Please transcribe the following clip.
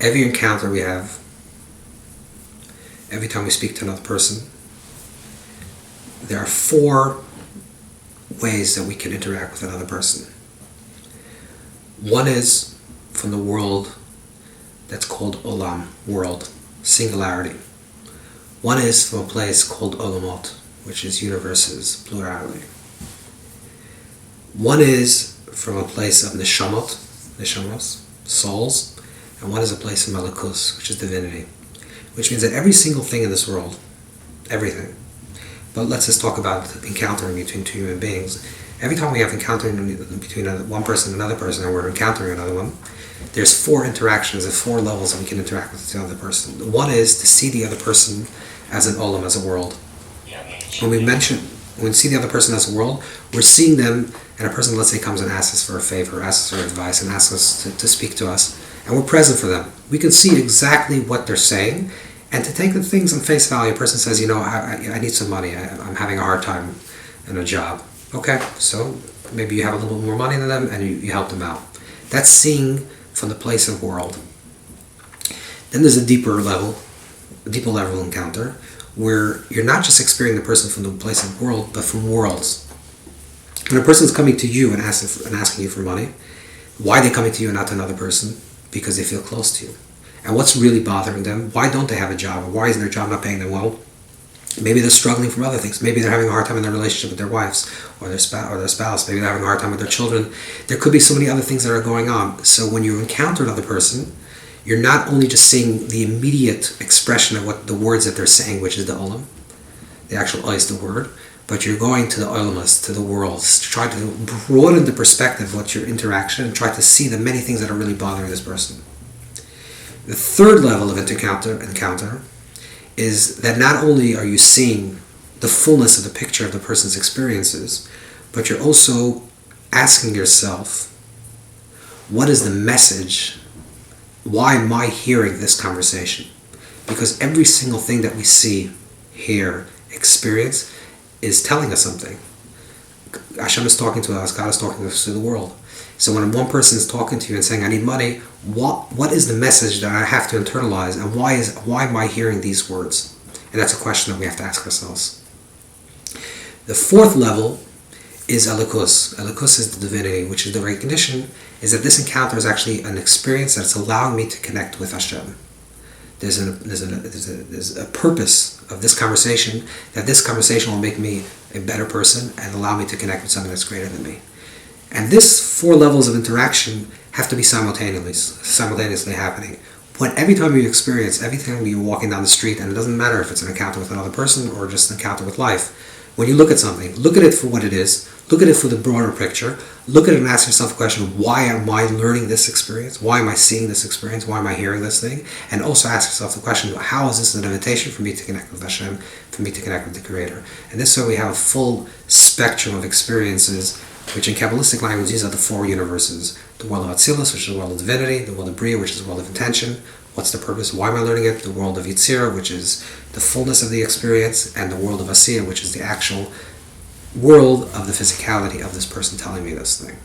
every encounter we have, every time we speak to another person, there are 4 ways that we can interact with another person. One is from the world that's called Olam, world, singularity. One is from a place called Olamot, which is universes, plurality. One is from a place of neshamos, souls, and one is a place of Malakus, which is divinity. Which means that every single thing in this world, everything, but let's just talk about encountering between 2 human beings. Every time we have encountering between one person and another person, and we're encountering another one, there's 4 interactions and 4 levels that we can interact with the other person. One is to see the other person as an olam, as a world. When we see the other person as a world, we're seeing them, and a person, let's say, comes and asks us for a favor, asks us for advice, and asks us to speak to us, and we're present for them. We can see exactly what they're saying, and to take the things on face value. A person says, I need some money, I'm having a hard time in a job. Okay, so maybe you have a little bit more money than them, and you help them out. That's seeing from the place of world. Then there's a deeper level encounter, where you're not just experiencing the person from the place of world, but from worlds. When a person's coming to you and asking you for money, why are they coming to you and not to another person? Because they feel close to you. And what's really bothering them? Why don't they have a job? Or why isn't their job not paying them well? Maybe they're struggling from other things. Maybe they're having a hard time in their relationship with their wives or their spouse. Maybe they're having a hard time with their children. There could be so many other things that are going on. So when you encounter another person, you're not only just seeing the immediate expression of what the words that they're saying, which is the olam, the actual is the word, but you're going to the olamas, to the worlds, to try to broaden the perspective of what your interaction, and try to see the many things that are really bothering this person. The third level of encounter is that not only are you seeing the fullness of the picture of the person's experiences, but you're also asking yourself, what is the message? Why am I hearing this conversation? Because every single thing that we see, hear, experience is telling us something. Hashem is talking to us, God is talking to us through the world. So when one person is talking to you and saying, I need money, what is the message that I have to internalize, and why am I hearing these words? And that's a question that we have to ask ourselves. The fourth level is Elikus. Elikus is the divinity, which is the recognition, is that this encounter is actually an experience that's allowing me to connect with Hashem. There's a purpose of this conversation, that this conversation will make me a better person and allow me to connect with something that's greater than me. And this 4 levels of interaction have to be simultaneously happening. Every time you experience, every time you're walking down the street, and it doesn't matter if it's an encounter with another person or just an encounter with life, when you look at something, look at it for what it is, look at it for the broader picture, look at it and ask yourself a question of, why am I learning this experience? Why am I seeing this experience? Why am I hearing this thing? And also ask yourself the question, how is this an invitation for me to connect with Hashem, for me to connect with the Creator? And this way we have a full spectrum of experiences, which in Kabbalistic language, these are the 4 universes. The world of Atzilus, which is the world of divinity, the world of Bria, which is the world of intention. What's the purpose? Why am I learning it? The world of Yitzira, which is the fullness of the experience, and the world of Asiya, which is the actual world of the physicality of this person telling me this thing.